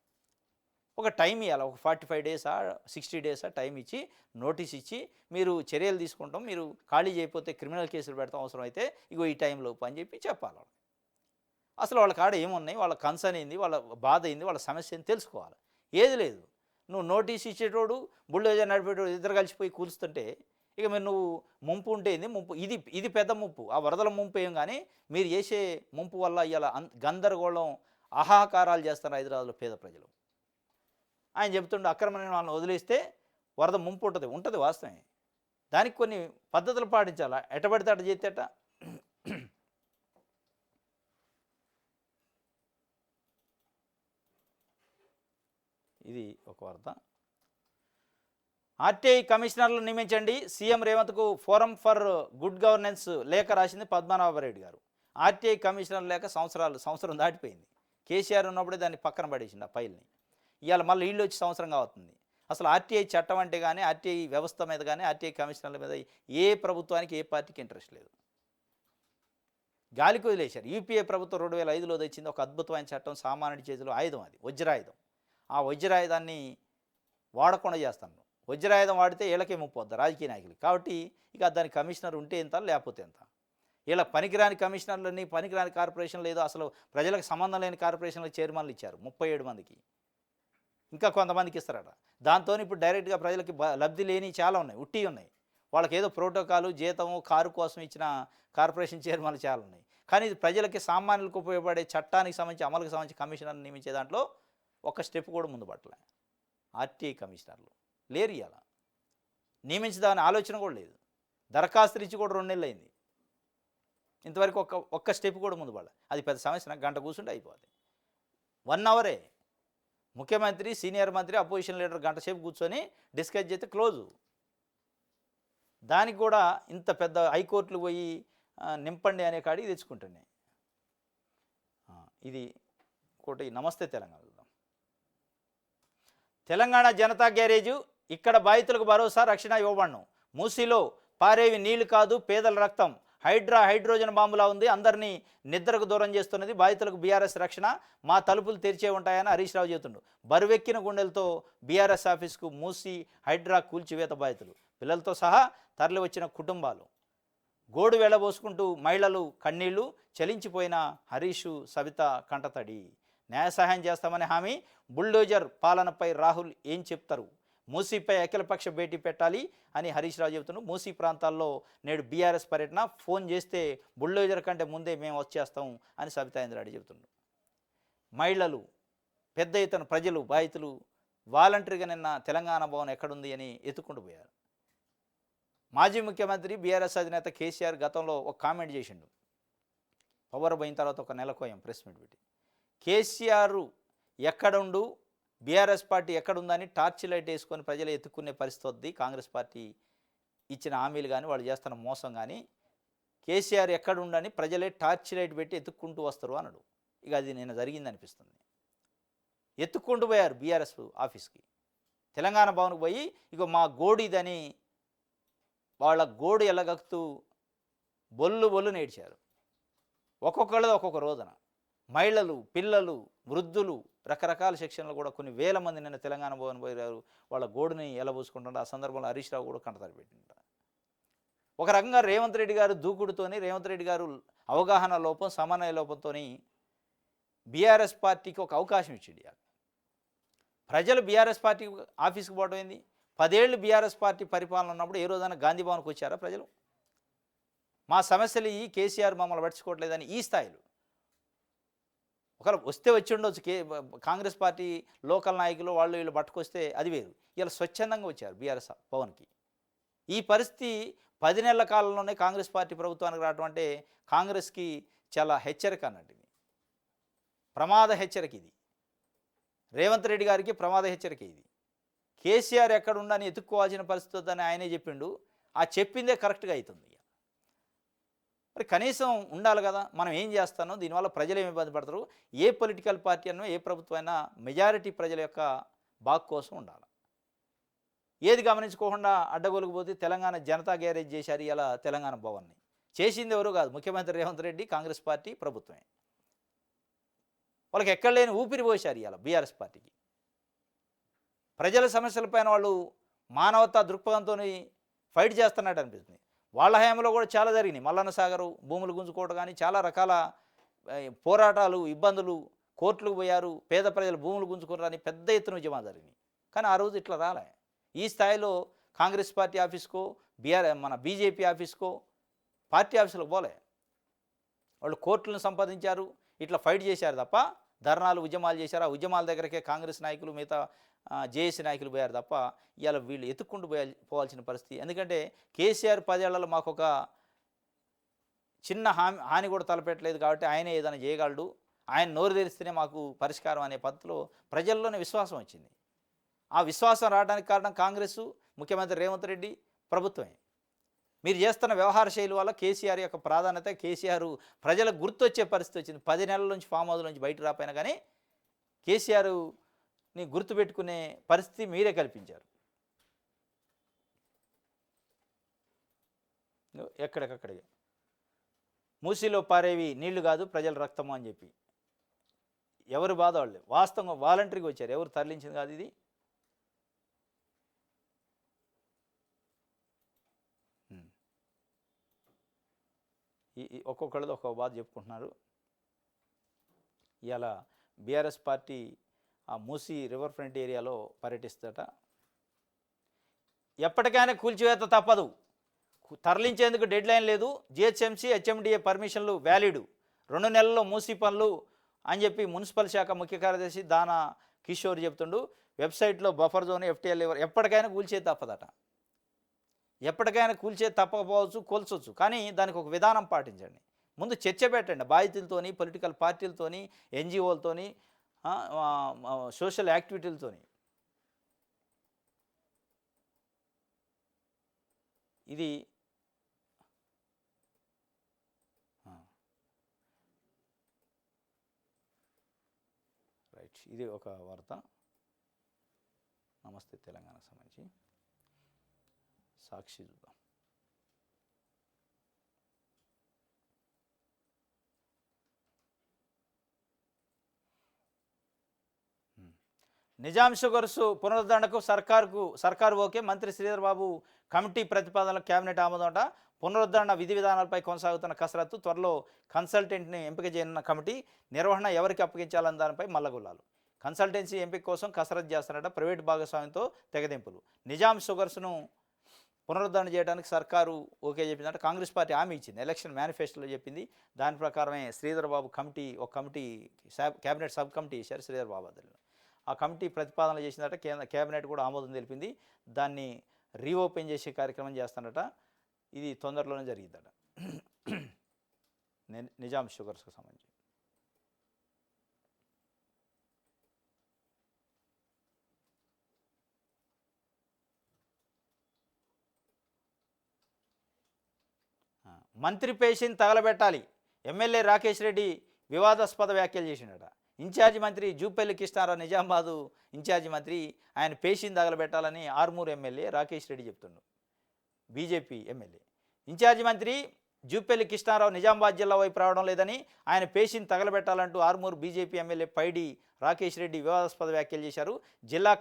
ఒక టైం ఇవ్వాలి. ఒక 45 డేసా 60 డేసా టైం ఇచ్చి నోటీస్ ఇచ్చి మీరు చర్యలు తీసుకుంటాం, మీరు ఖాళీ చేయకపోతే క్రిమినల్ కేసులు పెడతాం, అవసరం అయితే ఇగో ఈ టైంలోపు అని చెప్పి చెప్పాలి. అసలు వాళ్ళ కాడ ఏమున్నాయి, వాళ్ళ కన్సర్న్ ఏంది, వాళ్ళ బాధ ఏంది, వాళ్ళ సమస్య ఏంది తెలుసుకోవాలి. ఏది లేదు, నువ్వు నోటీస్ ఇచ్చేటోడు బుల్డోజర్ నడిపేటోడు ఇద్దరు కలిసిపోయి కూల్స్తుంటే ఇక మీరు నువ్వు ముంపు ఉంటే ఏంది ముంపు, ఇది పెద్ద ముంపు. ఆ వరదల ముంపు ఏం కానీ మీరు చేసే ముంపు వల్ల ఇలా గందరగోళం ఆహాకారాలు చేస్తారు హైదరాబాద్లో పేద ప్రజలు. ఆయన చెబుతుండే అక్రమ నిర్మాణాలను వదిలేస్తే వరద ముంపు ఉంటుంది వాస్తవమే. దానికి కొన్ని పద్ధతులు పాటించాలా, ఎటబడితే అట చేస్తే అట. ఇది ఒక వార్త. ఆర్టీఐ కమిషనర్లు నియమించండి, సీఎం రేవంత్కు ఫోరం ఫర్ గుడ్ గవర్నెన్స్ లేఖ రాసింది పద్మనాభరెడ్డి గారు. ఆర్టీఐ కమిషనర్ లేఖ సంవత్సరం దాటిపోయింది. కేసీఆర్ ఉన్నప్పుడే దాన్ని పక్కన పడేసింది ఆ ఫైల్ని. ఇవాళ మళ్ళీ వీళ్ళు వచ్చి సంవత్సరం కావుతుంది. అసలు ఆర్టీఐ చట్టం అంటే కానీ, ఆర్టీఐ వ్యవస్థ మీద కానీ, ఆర్టీఐ కమిషనర్ల మీద ఏ ప్రభుత్వానికి ఏ పార్టీకి ఇంట్రెస్ట్ లేదు. గాలికి వదిలేశారు. యూపీఏ ప్రభుత్వం 2005లో తెచ్చింది ఒక అద్భుతమైన చట్టం, సామాన్యుడి చేతిలో ఆయుధం, అది వజ్రాయుధం. ఆ వజ్రాయుధాన్ని వాడకుండా చేస్తాను. వజ్రాయుధం వాడితే వీళ్ళకే ముప్పొద్దు రాజకీయ నాయకులు. కాబట్టి ఇక దాని కమిషనర్ ఉంటే ఎంత లేకపోతే ఎంత. ఇలా పనికిరాని కమిషనర్లని, పనికిరాని కార్పొరేషన్లు, ఏదో అసలు ప్రజలకు సంబంధం లేని కార్పొరేషన్లకు చైర్మన్లు ఇచ్చారు 37 మందికి. ఇంకా కొంతమందికి ఇస్తారట. దాంతో ఇప్పుడు డైరెక్ట్గా ప్రజలకి లబ్ధి లేని చాలా ఉన్నాయి, ఉట్టి ఉన్నాయి. వాళ్ళకి ఏదో ప్రోటోకాలు, జీతము, కారు కోసం ఇచ్చిన కార్పొరేషన్ చైర్మన్లు చాలా ఉన్నాయి. కానీ ఇది ప్రజలకి, సామాన్యులకు ఉపయోగపడే చట్టానికి సంబంధించి, అమలుకు సంబంధించి కమిషనర్ని నియమించే దాంట్లో ఒక స్టెప్ కూడా ముందు పట్టలే. ఆర్టీఐ కమిషనర్లు లేరు, ఇలా నియమించదాని ఆలోచన కూడా లేదు. దరఖాస్తులు ఇచ్చి కూడా 2 నెలలు అయింది, ఇంతవరకు ఒక్క స్టెప్ కూడా ముందు పడలే. అది పెద్ద సమస్య. గంట కూర్చుంటే అయిపోతుంది, 1 అవరే. ముఖ్యమంత్రి, సీనియర్ మంత్రి, అపోజిషన్ లీడర్ గంట సేపు కూర్చొని డిస్కస్ చేస్తే క్లోజు. దానికి కూడా ఇంత పెద్ద హైకోర్టులు పోయి నింపండి అనే కాడికి తెచ్చుకుంటున్నాయి. ఇది ఒకటి. నమస్తే తెలంగాణ చూద్దాం. తెలంగాణ జనతా గ్యారేజు, ఇక్కడ బాధితులకు భరోసా, రక్షణ ఇవ్వబడను. మూసీలో పారేవి నీళ్లు కాదు, పేదల రక్తం. హైడ్రోజన్ బాంబులా ఉంది, అందరినీ నిద్రకు దూరం చేస్తున్నది. బాధితులకు బీఆర్ఎస్ రక్షణ, మా తలుపులు తెరిచే ఉంటాయని హరీష్ రావు చెబుతుండు. బరువెక్కిన గుండెలతో బీఆర్ఎస్ ఆఫీస్కు మూసి హైడ్రా కూల్చివేత బాధితులు, పిల్లలతో సహా తరలి వచ్చిన కుటుంబాలు. గోడు వెళ్ళబోసుకుంటూ మహిళలు కన్నీళ్లు, చలించిపోయిన హరీషు, సవిత కంటతడి. న్యాయ సహాయం చేస్తామని హామీ, బుల్డోజర్ పాలనపై రాహుల్ ఏం చెప్తారు? మూసీపై అఖిలపక్ష భేటీ పెట్టాలి అని హరీష్ రావు చెబుతున్నాడు. మూసీ ప్రాంతాల్లో నేడు బీఆర్ఎస్ పర్యటన, ఫోన్ చేస్తే బుల్డోజర్ కంటే ముందే మేము వచ్చేస్తాం అని సబితా ఇంద్రారెడ్డి చెబుతున్నాడు. మహిళలు, పెద్ద ఎత్తున ప్రజలు, బాధితులు వాలంటరీగా నిన్న తెలంగాణ భవన్ ఎక్కడుంది అని ఎత్తుకుంటూ పోయారు. మాజీ ముఖ్యమంత్రి బీఆర్ఎస్ అధినేత కేసీఆర్ గతంలో ఒక కామెంట్ చేసిండు. పవర్ పోయిన తర్వాత ఒక నెలకోయం ప్రెస్ మీట్ పెట్టి, కేసీఆర్ ఎక్కడుండు, బీఆర్ఎస్ పార్టీ ఎక్కడుందని టార్చ్ లైట్ వేసుకొని ప్రజలు ఎత్తుక్కునే పరిస్థితి వద్ది. కాంగ్రెస్ పార్టీ ఇచ్చిన హామీలు కానీ, వాళ్ళు చేస్తున్న మోసం కానీ, కేసీఆర్ ఎక్కడుండని ప్రజలే టార్చ్ లైట్ పెట్టి ఎత్తుక్కుంటూ వస్తారు అన్నాడు. ఇక అది నేను జరిగింది అనిపిస్తుంది. ఎత్తుక్కుంటూ పోయారు బీఆర్ఎస్ ఆఫీస్కి, తెలంగాణ భవన్కి పోయి, ఇక మా గోడిదని వాళ్ళ గోడు ఎల్లగక్తూ బొల్లు నేడ్చారు. ఒక్కొక్కళ్ళది ఒక్కొక్క రోజున. మహిళలు, పిల్లలు, వృద్ధులు, రకరకాల సెక్షన్లు కూడా కొన్ని వేల మంది నిన్న తెలంగాణ భవన్ పోయారు. వాళ్ళ గోడుని ఎలబోసుకుంటారు. ఆ సందర్భంలో హరీష్ రావు కూడా కంటతడి పెట్టింటారు. ఒక రకంగా రేవంత్ రెడ్డి గారు దూకుడుతోని, రేవంత్ రెడ్డి గారు అవగాహన లోపం, సమన్వయ లోపంతో బీఆర్ఎస్ పార్టీకి ఒక అవకాశం ఇచ్చింది. ప్రజలు బీఆర్ఎస్ పార్టీ ఆఫీస్కి పోవడం ఏంది? 10 ఏళ్ళు బీఆర్ఎస్ పార్టీ పరిపాలన ఉన్నప్పుడు ఏ రోజైనా గాంధీ భవన్కి వచ్చారా ప్రజలు? మా సమస్యలు ఈ కేసీఆర్ మమ్మల్ని పట్టించుకోవట్లేదని ఈ స్థాయిలో ఒకవేళ వస్తే వచ్చి ఉండొచ్చు. కాంగ్రెస్ పార్టీ లోకల్ నాయకులు వాళ్ళు వీళ్ళు పట్టుకొస్తే అది వేరు. ఇలా స్వచ్ఛందంగా వచ్చారు బీఆర్ఎస్ భవన్కి. ఈ పరిస్థితి 10 నెలల కాలంలోనే కాంగ్రెస్ పార్టీ ప్రభుత్వానికి రావడం అంటే కాంగ్రెస్కి చాలా హెచ్చరిక అన్నట్టు. ఇది ప్రమాద హెచ్చరిక. ఇది రేవంత్ రెడ్డి గారికి ప్రమాద హెచ్చరిక. ఇది కేసీఆర్ ఎక్కడుండని ఎత్తుక్కోవాల్సిన పరిస్థితి వద్దని ఆయనే చెప్పిండు. ఆ చెప్పిందే కరెక్ట్గా అవుతుంది. మరి కనీసం ఉండాలి కదా, మనం ఏం చేస్తానో, దీనివల్ల ప్రజలు ఏమి ఇబ్బంది పడతారు, ఏ పొలిటికల్ పార్టీ అన్నో ఏ ప్రభుత్వం అయినా మెజారిటీ ప్రజల యొక్క బాగు కోసం ఉండాలి. ఏది గమనించుకోకుండా అడ్డగోలుకు పోతే తెలంగాణ జనతా గ్యారేజ్ చేశారు ఇలా తెలంగాణ భవన్ని. చేసింది ఎవరు కాదు, ముఖ్యమంత్రి రేవంత్ రెడ్డి, కాంగ్రెస్ పార్టీ ప్రభుత్వమే. వాళ్ళకి ఎక్కడ లేని ఊపిరి పోశారు ఇలా బీఆర్ఎస్ పార్టీకి. ప్రజల సమస్యలపైన వాళ్ళు మానవతా దృక్పథంతో ఫైట్ చేస్తున్నట్టు అనిపిస్తుంది. వాళ్ళ హయాంలో కూడా చాలా జరిగినాయి. మల్లన్న సాగరు భూములు గుంజుకోవడం కానీ, చాలా రకాల పోరాటాలు, ఇబ్బందులు, కోర్టులకు పోయారు, పేద ప్రజలు భూములు గుంజుకున్నారని పెద్ద ఎత్తున ఉద్యమాలు జరిగినాయి. కానీ ఆ రోజు ఇట్లా రాలే. ఈ స్థాయిలో కాంగ్రెస్ పార్టీ ఆఫీస్కో మన బీజేపీ ఆఫీస్కో పార్టీ ఆఫీసులకు పోలే. వాళ్ళు కోర్టులను సంపాదించారు, ఇట్లా ఫైట్ చేశారు తప్ప ధర్నాలు ఉద్యమాలు చేశారు. ఆ ఉద్యమాల దగ్గరకే కాంగ్రెస్ నాయకులు మిగతా జేఏసీ నాయకులు పోయారు తప్ప ఇవాళ వీళ్ళు ఎత్తుక్కుంటూ పోవాల్సిన పరిస్థితి. ఎందుకంటే కేసీఆర్ 10 ఏళ్లలో మాకు ఒక చిన్న హాని కూడా తలపెట్టలేదు కాబట్టి ఆయనే ఏదైనా చేయగలడు, ఆయన నోరు తెరిస్తేనే మాకు పరిష్కారం అనే పద్ధతిలో ప్రజల్లోనే విశ్వాసం వచ్చింది. ఆ విశ్వాసం రావడానికి కారణం కాంగ్రెస్, ముఖ్యమంత్రి రేవంత్ రెడ్డి, ప్రభుత్వమే. మీరు చేస్తున్న వ్యవహార శైలి వల్ల కేసీఆర్ యొక్క ప్రాధాన్యత, కేసీఆర్ ప్రజలకు గుర్తొచ్చే పరిస్థితి వచ్చింది. 10 నెలల నుంచి ఫామ్ హౌస్ నుంచి బయట రాపోయినా కానీ కేసీఆర్ని గుర్తుపెట్టుకునే పరిస్థితి మీరే కల్పించారు. ఎక్కడికక్కడే మూసీలో పారేవి నీళ్లు కాదు ప్రజల రక్తము అని చెప్పి ఎవరు బాధ వాళ్ళు వాస్తవంగా వాలంటరీగా వచ్చారు, ఎవరు తరలించింది కాదు ఇది. ఒక్కొక్కళ్ళది ఒక్కొక్క బాధ చెప్పుకుంటున్నారు. ఇవాళ బీఆర్ఎస్ పార్టీ ఆ మూసీ రివర్ ఫ్రంట్ ఏరియాలో పర్యటిస్తట. ఎప్పటికైనా కూల్చివేత తప్పదు, తరలించేందుకు డెడ్ లైన్ లేదు, జిహెచ్ఎంసీ హెచ్ఎండిఏ పర్మిషన్లు వ్యాలిడ్, 2 నెలల్లో మూసీ పనులు అని చెప్పి మున్సిపల్ శాఖ ముఖ్య కార్యదర్శి దానా కిషోర్ చెప్తుండు. వెబ్సైట్లో బఫర్ జోన్ ఎఫ్టీఎల్ ఎప్పటికైనా కూల్చేది తప్పదట. ఎప్పటికైనా కూల్చేది తప్పకపోవచ్చు, కూల్చవచ్చు, కానీ దానికి ఒక విధానం పాటించండి. ముందు చర్చ పెట్టండి బాధితులతోని, పొలిటికల్ పార్టీలతోని, ఎన్జిఓలతోని, సోషల్ యాక్టివిటీలతోని. ఇది రైట్, ఇది ఒక వార్త. నమస్తే తెలంగాణకు సంబంధించి సాక్షి చూద్దాం. నిజాం షుగర్స్ పునరుద్ధరణకు సర్కారు ఓకే, మంత్రి శ్రీధర్ బాబు కమిటీ ప్రతిపాదనలకు కేబినెట్ ఆమోదం. పునరుద్ధరణ విధి విధానాలపై కొనసాగుతున్న కసరత్తు, త్వరలో కన్సల్టెంట్ని ఎంపిక చేయనున్న కమిటీ, నిర్వహణ ఎవరికి అప్పగించాలని దానిపై మల్లగుల్లాలు. కన్సల్టెన్సీ ఎంపిక కోసం కసరత్తు చేస్తున్నట, ప్రైవేట్ భాగస్వామ్యంతో తెగదెంపులు. నిజాం షుగర్స్ను పునరుద్ధరణ చేయడానికి సర్కారు ఓకే చెప్పిందంటే కాంగ్రెస్ పార్టీ హామీ ఇచ్చింది, ఎలక్షన్ మేనిఫెస్టోలో చెప్పింది. దాని ప్రకారమే శ్రీధర్ బాబు ఒక కమిటీ క్యాబినెట్ సబ్ కమిటీ చేశారు శ్రీధర్ బాబు ఆధ్వర్యంలో. ఆ కమిటీ ప్రతిపాదనలు చేసిందట, కేబినెట్ కూడా ఆమోదం తెలిపింది. దాన్ని రీఓపెన్ చేసే కార్యక్రమం చేస్తానట. ఇది తొందరలోనే జరిగిద్దట నిజాం షుగర్స్కి సంబంధించి. మంత్రి పేషిని తగలబెట్టాలి, ఎమ్మెల్యే రాకేష్ రెడ్డి వివాదాస్పద వ్యాఖ్యలు చేసిండట. ఇన్ఛార్జి మంత్రి జూపల్లి కృష్ణారావు, నిజామాబాదు ఇన్ఛార్జి మంత్రి, ఆయన పేషిని తగలబెట్టాలని ఆర్మూరు ఎమ్మెల్యే రాకేష్ రెడ్డి చెప్తుండు. బీజేపీ ఎమ్మెల్యే ఇన్ఛార్జి మంత్రి జూపల్లి కృష్ణారావు నిజామాబాద్ జిల్లా వైపు రావడం లేదని, ఆయన పేషిని తగలబెట్టాలంటూ ఆర్మూరు బీజేపీ ఎమ్మెల్యే పైడి రాకేష్ రెడ్డి వివాదాస్పద వ్యాఖ్యలు చేశారు. జిల్లా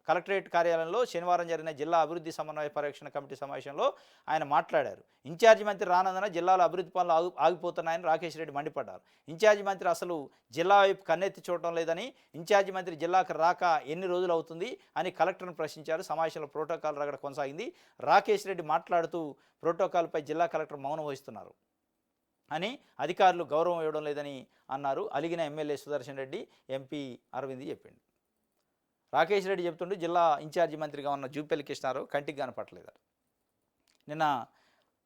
కలెక్టరేట్ కార్యాలయంలో శనివారం జరిగిన జిల్లా అభివృద్ధి సమన్వయ పర్యవేక్షణ కమిటీ సమావేశంలో ఆయన మాట్లాడారు. ఇన్ఛార్జి మంత్రి రానందున జిల్లాలో అభివృద్ధి పనులు ఆగిపోతున్నాయని రాకేష్ రెడ్డి మండిపడ్డారు. ఇన్ఛార్జి మంత్రి అసలు జిల్లా వైపు కన్నెత్తి చూడటం లేదని, ఇన్ఛార్జి మంత్రి జిల్లాకు రాక ఎన్ని రోజులు అవుతుంది అని కలెక్టర్ను ప్రశ్నించారు. సమావేశంలో ప్రోటోకాల్ రగడ కొనసాగింది. రాకేష్ రెడ్డి మాట్లాడుతూ ప్రోటోకాల్పై జిల్లా కలెక్టర్ మౌనం వహిస్తున్నారు అని, అధికారులు గౌరవం ఇవ్వడం లేదని అన్నారు. అలిగిన ఎమ్మెల్యే సుదర్శన్ రెడ్డి, ఎంపీ అరవింద్ చెప్పిండు. రాకేష్ రెడ్డి చెప్తుంటే జిల్లా ఇన్ఛార్జి మంత్రిగా ఉన్న జూపల్లి కృష్ణారావు కంటికి కనపట్టలేదట. నిన్న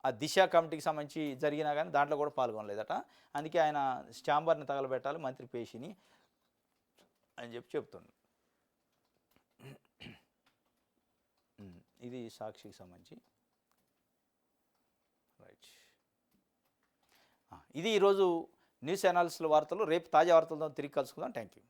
ఆ దిశ కమిటీకి సంబంధించి జరిగినా కానీ దాంట్లో కూడా పాల్గొనలేదట. అందుకే ఆయన ఛాంబర్ని తగలబెట్టాలి మంత్రి పేషిని అని చెప్తుండు. ఇది సాక్షికి సంబంధించి రైట్. ఇది ఈరోజు న్యూస్ అనాలిసిస్ వార్తలు. రేపు తాజా వార్తలతో తిరిగి కలుసుకుందాం. Thank you.